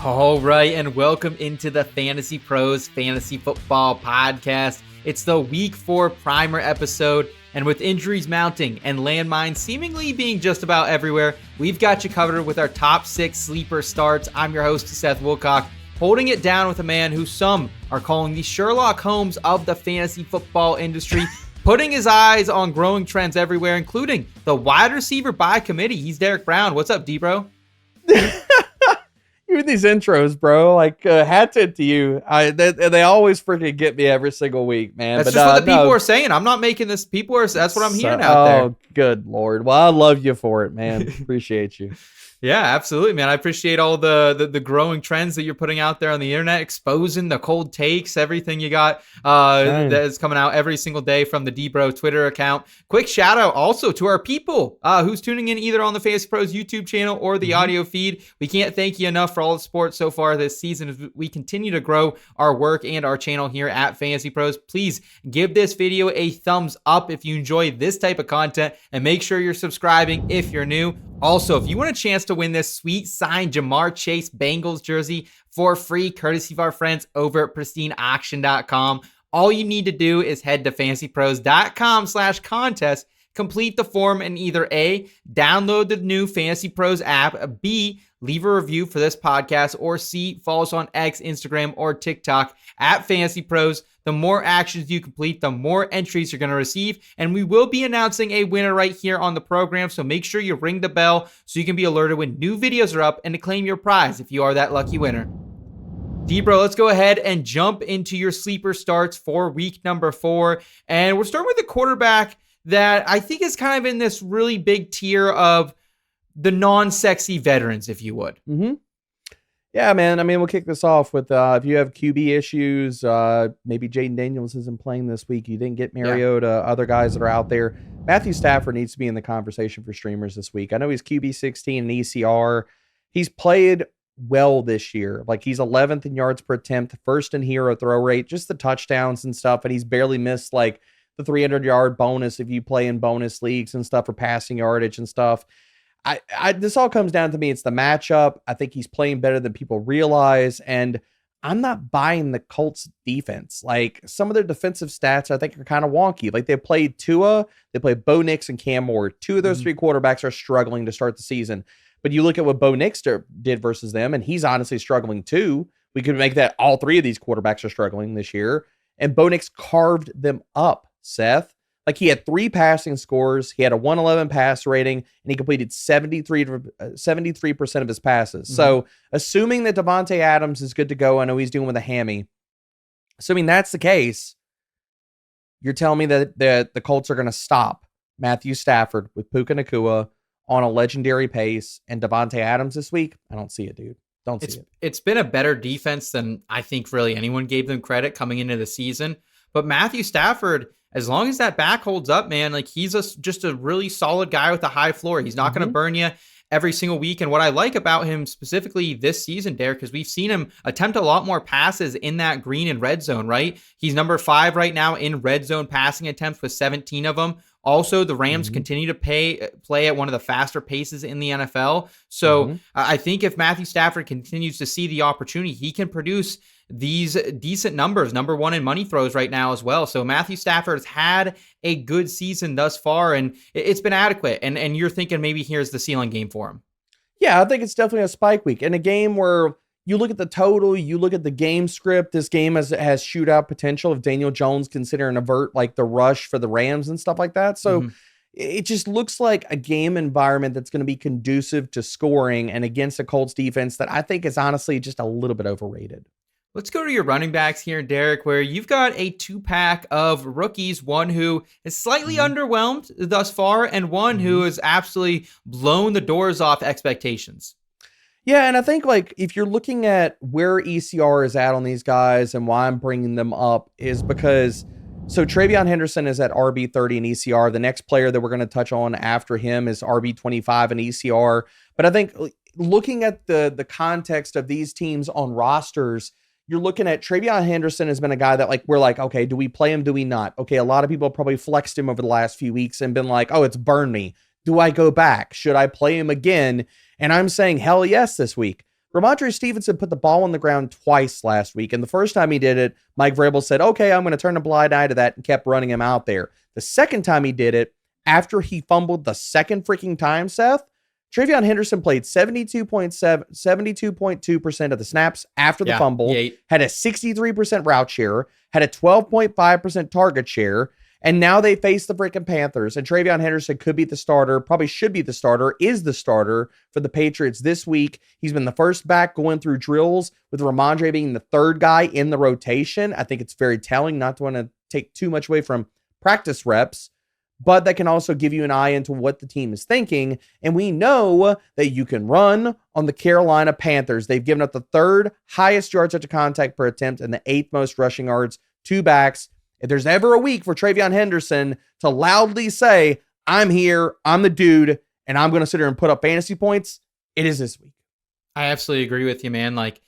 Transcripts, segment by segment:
All right, and welcome into the Fantasy Pros Fantasy Football Podcast. It's the Week 4 primer episode, and with injuries mounting and landmines seemingly being just about everywhere, we've got you covered with our top 6 sleeper starts. I'm your host, Seth Woolcock, holding it down with a man who some are calling the Sherlock Holmes of the fantasy football industry, putting his eyes on growing trends everywhere, including the wide receiver by committee. He's Derek Brown. What's up, D-Bro? You these intros, bro. Like, hats it to you. They always freaking get me every single week, man. That's just what the people are saying. I'm not making this. That's what I'm hearing out there. Oh, good Lord. Well, I love you for it, man. Appreciate you. Yeah, absolutely, man. I appreciate all the growing trends that you're putting out there on the internet, exposing the cold takes, everything you got that is coming out every single day from the D-Bro Twitter account. Quick shout out also to our people who's tuning in either on the Fantasy Pros YouTube channel or the audio feed. We can't thank you enough for all the support so far this season as we continue to grow our work and our channel here at Fantasy Pros. Please give this video a thumbs up if you enjoy this type of content, and make sure you're subscribing if you're new. Also, if you want a chance to win this sweet signed Jamar Chase Bengals jersey for free, courtesy of our friends over at pristineauction.com, all you need to do is head to fantasypros.com/contest, complete the form, and either A, download the new Fantasy Pros app, B, leave a review for this podcast, or C, follow us on X, Instagram, or TikTok at Fantasy Pros. The more actions you complete, the more entries you're going to receive, and we will be announcing a winner right here on the program, so make sure you ring the bell so you can be alerted when new videos are up and to claim your prize if you are that lucky winner. D-Bro, let's go ahead and jump into your sleeper starts for week number 4, and we're starting with a quarterback that I think is kind of in this really big tier of the non-sexy veterans, if you would. Mm-hmm. Yeah, man. I mean, we'll kick this off with if you have QB issues, maybe Jaden Daniels isn't playing this week. You didn't get Mariota, other guys that are out there. Matthew Stafford needs to be in the conversation for streamers this week. I know he's QB 16 in ECR. He's played well this year. Like, he's 11th in yards per attempt, first in hero throw rate, just the touchdowns and stuff. And he's barely missed like the 300-yard bonus if you play in bonus leagues and stuff for passing yardage and stuff. This all comes down to me. It's the matchup. I think he's playing better than people realize, and I'm not buying the Colts defense. Like, some of their defensive stats I think are kind of wonky. Like, they played Tua, they played Bo Nix and Cam Ward. Two of those three quarterbacks are struggling to start the season. But you look at what Bo Nix did versus them, and he's honestly struggling too. We could make that all three of these quarterbacks are struggling this year, and Bo Nix carved them up, Seth. Like, he had 3 passing scores, he had a 111 pass rating, and he completed 73% of his passes. So, assuming that Devontae Adams is good to go, I know he's dealing with a hammy. Assuming that's the case, you're telling me that the Colts are going to stop Matthew Stafford with Puka Nacua on a legendary pace and Devontae Adams this week? I don't see it, dude. Don't see it. It's been a better defense than I think really anyone gave them credit coming into the season. But Matthew Stafford, as long as that back holds up, man, like, he's just a really solid guy with a high floor. He's not going to burn you every single week. And what I like about him specifically this season, Derek, is we've seen him attempt a lot more passes in that green and red zone, right? He's number 5 right now in red zone passing attempts with 17 of them. Also, the Rams continue to play at one of the faster paces in the NFL. So I think if Matthew Stafford continues to see the opportunity, he can produce these decent numbers, number 1 in money throws right now as well. So Matthew Stafford's had a good season thus far, and it's been adequate. And you're thinking maybe here's the ceiling game for him. Yeah, I think it's definitely a spike week. In a game where you look at the total, you look at the game script, this game has shootout potential if Daniel Jones can consider and avert like the rush for the Rams and stuff like that. So it just looks like a game environment that's going to be conducive to scoring and against a Colts defense that I think is honestly just a little bit overrated. Let's go to your running backs here, Derek, where you've got a 2-pack of rookies, one who is slightly underwhelmed thus far and one who has absolutely blown the doors off expectations. Yeah, and I think, like, if you're looking at where ECR is at on these guys and why I'm bringing them up is because, so TreVeyon Henderson is at RB30 in ECR. The next player that we're going to touch on after him is RB25 in ECR. But I think looking at the context of these teams on rosters, you're looking at TreVeyon Henderson has been a guy that, like, we're like, okay, do we play him? Do we not? Okay, a lot of people have probably flexed him over the last few weeks and been like, oh, it's burned me. Do I go back? Should I play him again? And I'm saying, hell yes, this week. Ramondre Stevenson put the ball on the ground twice last week. And the first time he did it, Mike Vrabel said, okay, I'm going to turn a blind eye to that, and kept running him out there. The second time he did it, after he fumbled the second freaking time, Seth, TreVeyon Henderson played 72.2% of the snaps after the fumble, had a 63% route share, had a 12.5% target share, and now they face the freaking Panthers. And TreVeyon Henderson could be the starter, probably should be the starter, is the starter for the Patriots this week. He's been the first back going through drills, with Ramondre being the third guy in the rotation. I think it's very telling, not to want to take too much away from practice reps, but that can also give you an eye into what the team is thinking. And we know that you can run on the Carolina Panthers. They've given up the third highest yards after contact per attempt and the eighth most rushing yards to backs. If there's ever a week for TreVeyon Henderson to loudly say, I'm here, I'm the dude, and I'm going to sit here and put up fantasy points, it is this week. I absolutely agree with you, man. Like,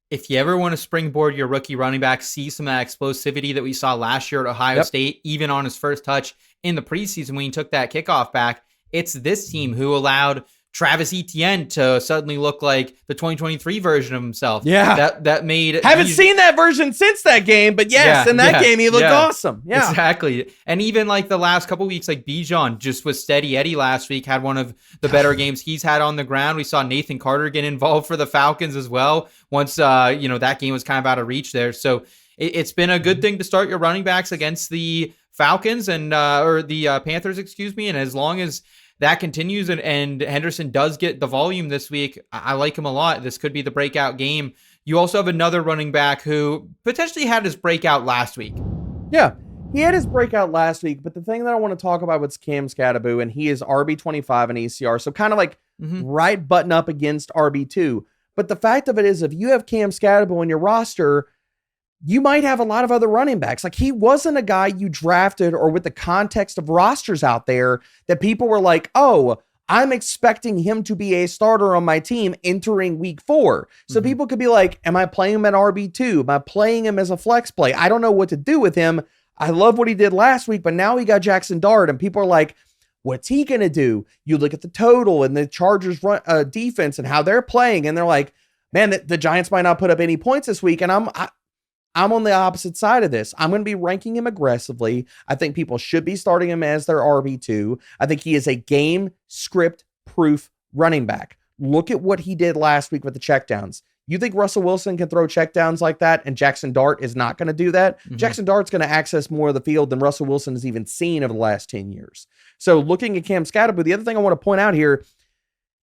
if you ever want to springboard your rookie running back, see some of that explosivity that we saw last year at Ohio State, even on his first touch in the preseason when he took that kickoff back, it's this team who allowed Travis Etienne to suddenly look like the 2023 version of himself. Yeah. That made... Haven't seen that version since that game, but yes, in that game, he looked awesome. Yeah. Exactly. And even like the last couple weeks, like Bijan just was steady Eddie last week, had one of the better games he's had on the ground. We saw Nathan Carter get involved for the Falcons as well, once, that game was kind of out of reach there. So it's been a good thing to start your running backs against the Falcons or the Panthers, excuse me. And as long as that continues and Henderson does get the volume this week, I like him a lot. This could be the breakout game. You also have another running back who potentially had his breakout last week. Yeah, he had his breakout last week, but the thing that I want to talk about was Cam Skattebo, and he is RB25 in ACR, so kind of like right button up against RB2. But the fact of it is, if you have Cam Skattebo on your roster, you might have a lot of other running backs. Like, he wasn't a guy you drafted or with the context of rosters out there that people were like, oh, I'm expecting him to be a starter on my team entering week 4. So people could be like, am I playing him at RB2? Am I playing him as a flex play? I don't know what to do with him. I love what he did last week, but now he got Jackson Dart, and people are like, what's he going to do? You look at the total and the Chargers defense and how they're playing, and they're like, man, the Giants might not put up any points this week. And I'm on the opposite side of this. I'm going to be ranking him aggressively. I think people should be starting him as their RB2. I think he is a game script proof running back. Look at what he did last week with the checkdowns. You think Russell Wilson can throw checkdowns like that and Jackson Dart is not going to do that? Jackson Dart's going to access more of the field than Russell Wilson has even seen over the last 10 years. So looking at Cam Skattebo, the other thing I want to point out here,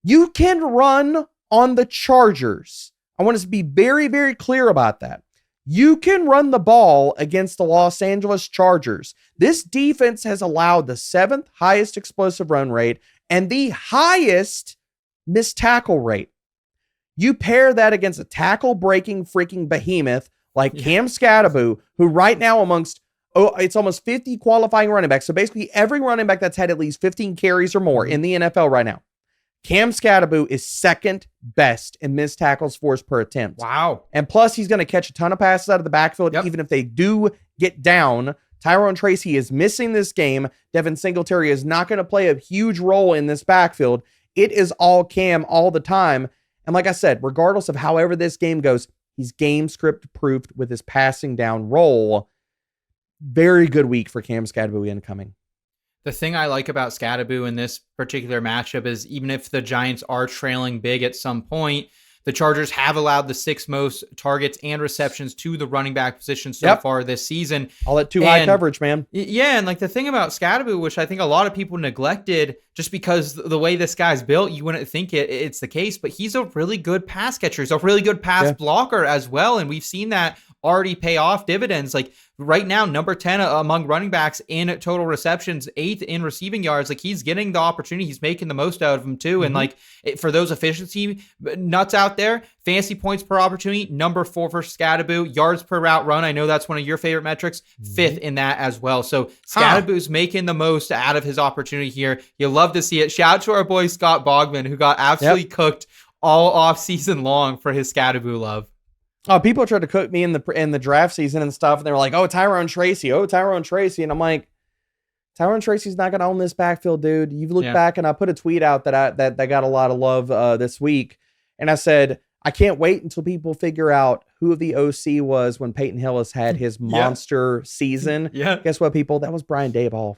you can run on the Chargers. I want us to be very, very clear about that. You can run the ball against the Los Angeles Chargers. This defense has allowed the 7th highest explosive run rate and the highest missed tackle rate. You pair that against a tackle-breaking freaking behemoth like Cam Skattebo, who right now it's almost 50 qualifying running backs. So basically every running back that's had at least 15 carries or more in the NFL right now. Cam Skattebo is second best in missed tackles forced per attempt. Wow. And plus, he's going to catch a ton of passes out of the backfield, even if they do get down. Tyrone Tracy is missing this game. Devin Singletary is not going to play a huge role in this backfield. It is all Cam all the time. And like I said, regardless of however this game goes, he's game script proofed with his passing down role. Very good week for Cam Skattebo incoming. The thing I like about Skattebo in this particular matchup is even if the Giants are trailing big at some point, the Chargers have allowed the 6th most targets and receptions to the running back position so far this season. All at too high coverage, man. Yeah, and like the thing about Skattebo, which I think a lot of people neglected just because the way this guy's built, you wouldn't think it's the case, but he's a really good pass catcher. He's a really good pass blocker as well, and we've seen that already pay off dividends. Like right now, number 10 among running backs in total receptions, 8th in receiving yards. Like he's getting the opportunity. He's making the most out of them too. And like for those efficiency nuts out there, fantasy points per opportunity, number 4 for Skattebo, yards per route run. I know that's one of your favorite metrics, 5th in that as well. So Skattebo's making the most out of his opportunity here. You love to see it. Shout out to our boy Scott Bogman, who got absolutely cooked all off season long for his Skattebo love. Oh, people tried to cook me in the draft season and stuff, and they were like, "Oh, Tyrone Tracy, and I'm like, Tyrone Tracy's not going to own this backfield, dude. You've looked back, and I put a tweet out that got a lot of love this week, and I said I can't wait until people figure out who the OC was when Peyton Hillis had his monster season. Yeah. Guess what, people? That was Brian Daboll.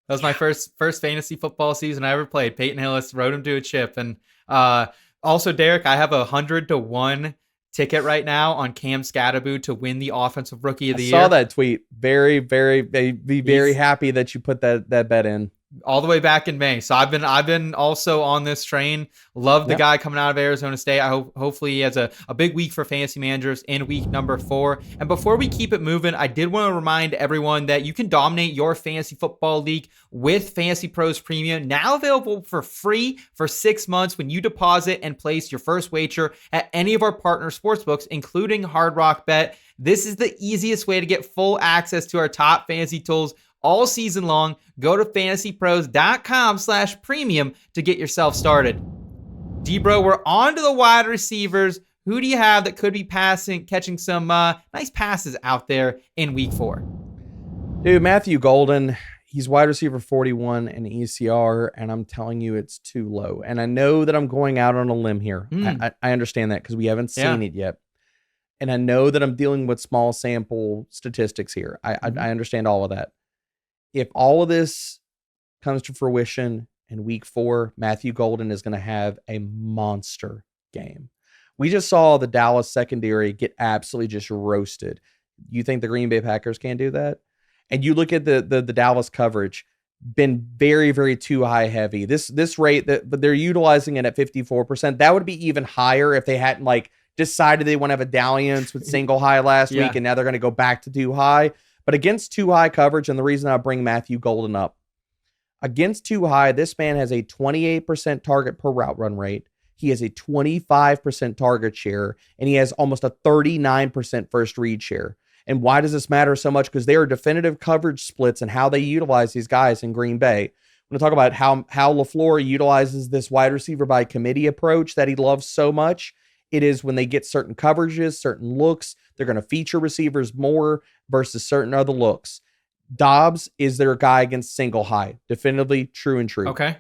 That was my first fantasy football season I ever played. Peyton Hillis rode him to a chip. And also, Derek, I have 100-1 ticket right now on Cam Skattebo to win the Offensive Rookie of the Year. I saw that tweet. Very, very, be very happy that you put that bet in. All the way back in May. So I've been also on this train. Love the guy coming out of Arizona State. I hopefully he has a big week for fantasy managers in week number 4. And before we keep it moving, I did want to remind everyone that you can dominate your fantasy football league with FantasyPros Premium, now available for free for 6 months when you deposit and place your first wager at any of our partner sportsbooks, including Hard Rock Bet. This is the easiest way to get full access to our top fantasy tools all season long. Go to fantasypros.com/premium to get yourself started. D-Bro, we're on to the wide receivers. Who do you have that could be catching some nice passes out there in week 4? Dude, Matthew Golden, he's wide receiver 41 in ECR, and I'm telling you it's too low. And I know that I'm going out on a limb here. I understand that because we haven't seen it yet. And I know that I'm dealing with small sample statistics here. I understand all of that. If all of this comes to fruition in week 4, Matthew Golden is going to have a monster game. We just saw the Dallas secondary get absolutely just roasted. You think the Green Bay Packers can't do that? And you look at the Dallas coverage, been very, very too high heavy. This rate but they're utilizing it at 54%. That would be even higher if they hadn't decided they want to have a dalliance with single high last week, and now they're going to go back to too high. But against too high coverage, and the reason I bring Matthew Golden up, against too high, this man has a 28% target per route run rate. He has a 25% target share, and he has almost a 39% first read share. And why does this matter so much? Because there are definitive coverage splits and how they utilize these guys in Green Bay. I'm going to talk about how LaFleur utilizes this wide receiver by committee approach that he loves so much. It is when they get certain coverages, certain looks, they're going to feature receivers more versus certain other looks. Dobbs is their guy against single high. Definitively true and true. Okay.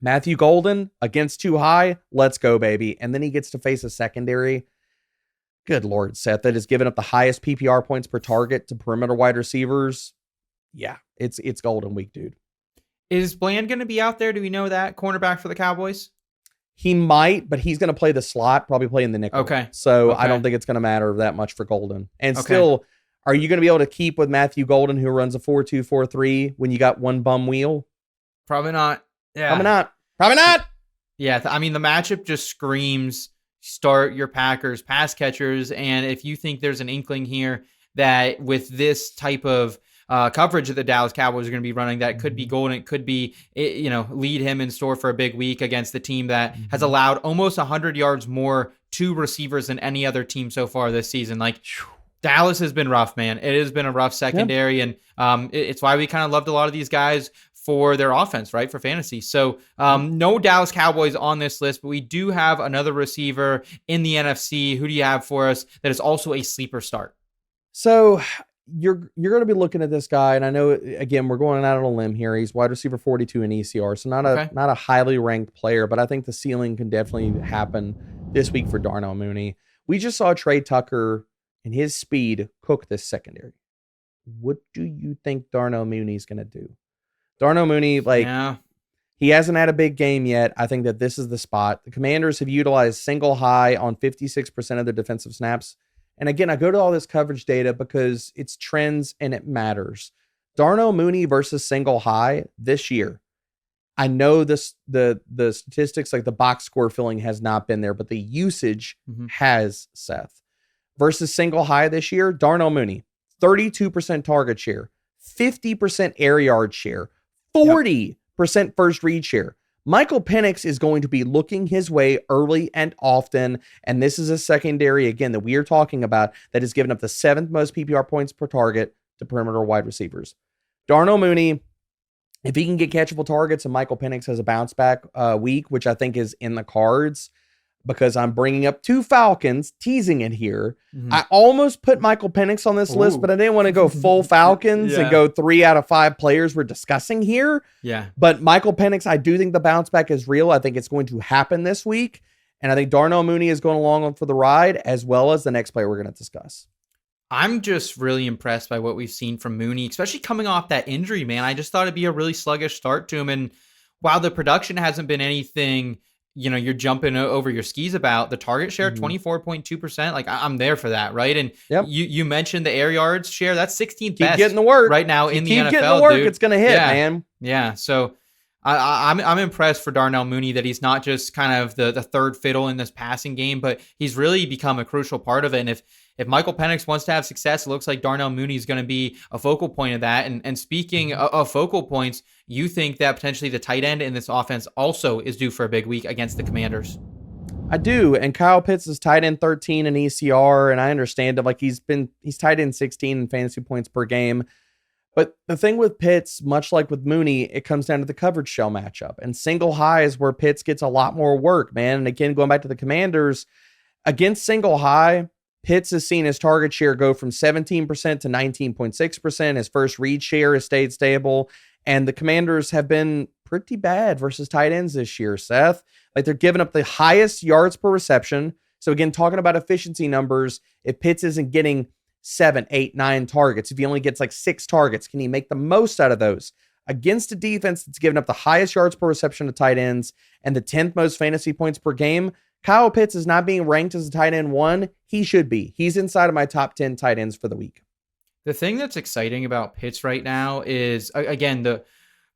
Matthew Golden against too high. Let's go, baby. And then he gets to face a secondary. Good Lord, Seth, that has given up the highest PPR points per target to perimeter wide receivers. Yeah, it's Golden week, dude. Is Bland going to be out there? Do we know that? Cornerback for the Cowboys? He might, but he's going to play the slot, probably play in the nickel. Okay. So I don't think it's going to matter that much for Golden. And still, are you going to be able to keep with Matthew Golden, who runs a 4.2, 4.3 when you got one bum wheel? Probably not. Yeah. Probably not. Yeah. I mean, the matchup just screams start your Packers pass catchers. And if you think there's an inkling here that with this type of coverage that the Dallas Cowboys are going to be running, that could be Golden. It could be, lead him in store for a big week against the team that has allowed almost 100 yards more to receivers than any other team so far this season. Dallas has been rough, man. It has been a rough secondary, and it's why we kind of loved a lot of these guys for their offense, right, for fantasy. So no Dallas Cowboys on this list, but we do have another receiver in the NFC. Who do you have for us that is also a sleeper start? So you're going to be looking at this guy, and I know, again, we're going out on a limb here. He's wide receiver 42 in ECR, so not a highly ranked player, but I think the ceiling can definitely happen this week for Darnell Mooney. We just saw Trey Tucker and his speed cook this secondary. What do you think Darnell Mooney's going to do? Darnell Mooney, he hasn't had a big game yet. I think that this is the spot. The Commanders have utilized single high on 56% of their defensive snaps. And again, I go to all this coverage data because it's trends and it matters. Darnell Mooney versus single high this year. I know the statistics, like the box score filling has not been there, but the usage has, Seth. Versus single high this year, Darnell Mooney, 32% target share, 50% air yard share, 40% first read share. Michael Penix is going to be looking his way early and often, and this is a secondary, again, that we are talking about that has given up the 7th most PPR points per target to perimeter wide receivers. Darnell Mooney, if he can get catchable targets and Michael Penix has a bounce back week, which I think is in the cards, because I'm bringing up 2 Falcons, teasing it here. I almost put Michael Penix on this list, but I didn't want to go full Falcons and go 3 out of 5 players we're discussing here. Yeah. But Michael Penix, I do think the bounce back is real. I think it's going to happen this week. And I think Darnell Mooney is going along for the ride, as well as the next player we're going to discuss. I'm just really impressed by what we've seen from Mooney, especially coming off that injury, man. I just thought it'd be a really sluggish start to him. And while the production hasn't been anything, you're jumping over your skis about, the target share, 24.2%. Like, I'm there for that, right? And you mentioned the air yards share. That's 16th best getting the work right now in the NFL, getting the work, dude. It's going to hit, man. Yeah, so I'm impressed for Darnell Mooney that he's not just kind of the third fiddle in this passing game, but he's really become a crucial part of it. And if Michael Penix wants to have success, it looks like Darnell Mooney is going to be a focal point of that. And speaking of focal points, you think that potentially the tight end in this offense also is due for a big week against the Commanders? I do. And Kyle Pitts is tight end 13 in ECR, and I understand it. Like, he's tight end 16 in fantasy points per game. But the thing with Pitts, much like with Mooney, it comes down to the coverage shell matchup. And single high is where Pitts gets a lot more work, man. And again, going back to the Commanders, against single high, Pitts has seen his target share go from 17% to 19.6%. His first read share has stayed stable. And the Commanders have been pretty bad versus tight ends this year, Seth. Like, they're giving up the highest yards per reception. So again, talking about efficiency numbers, if Pitts isn't getting 7, 8, 9 targets, if he only gets like 6 targets, can he make the most out of those? Against a defense that's given up the highest yards per reception to tight ends and the 10th most fantasy points per game, Kyle Pitts is not being ranked as a tight end 1. He should be. He's inside of my top 10 tight ends for the week. The thing that's exciting about Pitts right now is, again, the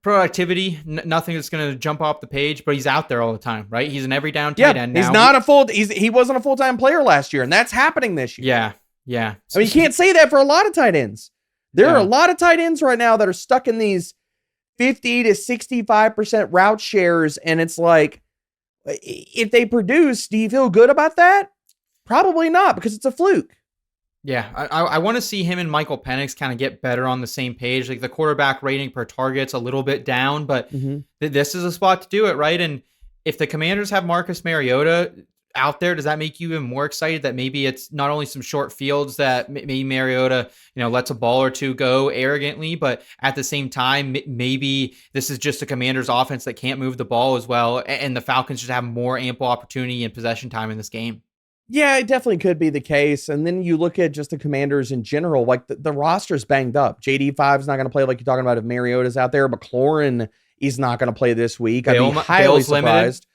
productivity, nothing that's going to jump off the page, but he's out there all the time, right? He's an every down tight end now. He wasn't a full-time player last year, and that's happening this year. Yeah. I mean, you can't say that for a lot of tight ends. There are a lot of tight ends right now that are stuck in these 50 to 65% route shares, and it's like, if they produce, do you feel good about that? Probably not, because it's a fluke. Yeah, I want to see him and Michael Penix kind of get better on the same page. Like, the quarterback rating per target's a little bit down, but this is a spot to do it, right? And if the Commanders have Marcus Mariota out there, does that make you even more excited that maybe it's not only some short fields that maybe Mariota, lets a ball or two go arrogantly, but at the same time, maybe this is just a Commanders offense that can't move the ball as well, and the Falcons just have more ample opportunity and possession time in this game? Yeah, it definitely could be the case. And then you look at just the Commanders in general, like the roster's banged up. JD5 is not going to play, like you're talking about, if Mariota's out there. McLaurin is not going to play this week. I'd be highly surprised.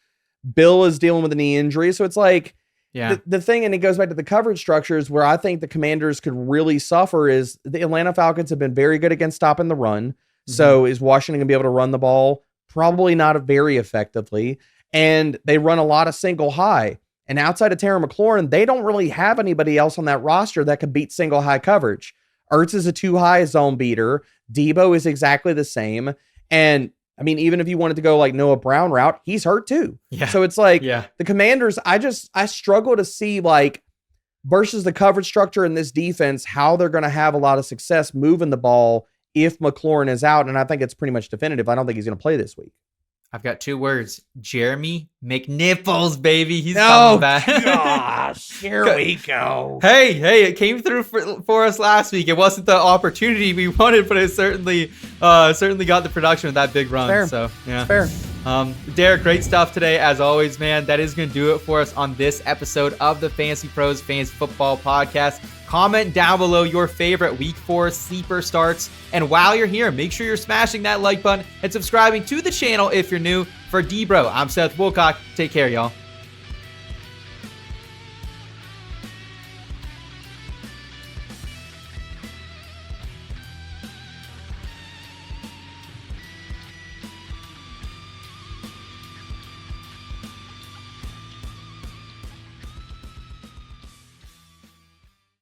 Limited. Bill is dealing with a knee injury. So it's like, the thing, and it goes back to the coverage structures, where I think the Commanders could really suffer is the Atlanta Falcons have been very good against stopping the run. So is Washington going to be able to run the ball? Probably not very effectively. And they run a lot of single high. And outside of Terry McLaurin, they don't really have anybody else on that roster that can beat single high coverage. Ertz is a 2-high zone beater. Debo is exactly the same. And I mean, even if you wanted to go like Noah Brown route, he's hurt too. Yeah. So it's like the Commanders, I struggle to see, like, versus the coverage structure in this defense, how they're going to have a lot of success moving the ball if McLaurin is out. And I think it's pretty much definitive. I don't think he's going to play this week. I've got 2 words. Jeremy McNipples, baby. He's coming back. Gosh, here we go. Hey, it came through for us last week. It wasn't the opportunity we wanted, but it certainly got the production of that big run. Fair. So, yeah. Fair. Derek, great stuff today, as always, man. That is going to do it for us on this episode of the FantasyPros Fantasy Football Podcast. Comment down below your favorite Week 4 sleeper starts. And while you're here, make sure you're smashing that like button and subscribing to the channel if you're new. For D-Bro, I'm Seth Woolcock. Take care, y'all.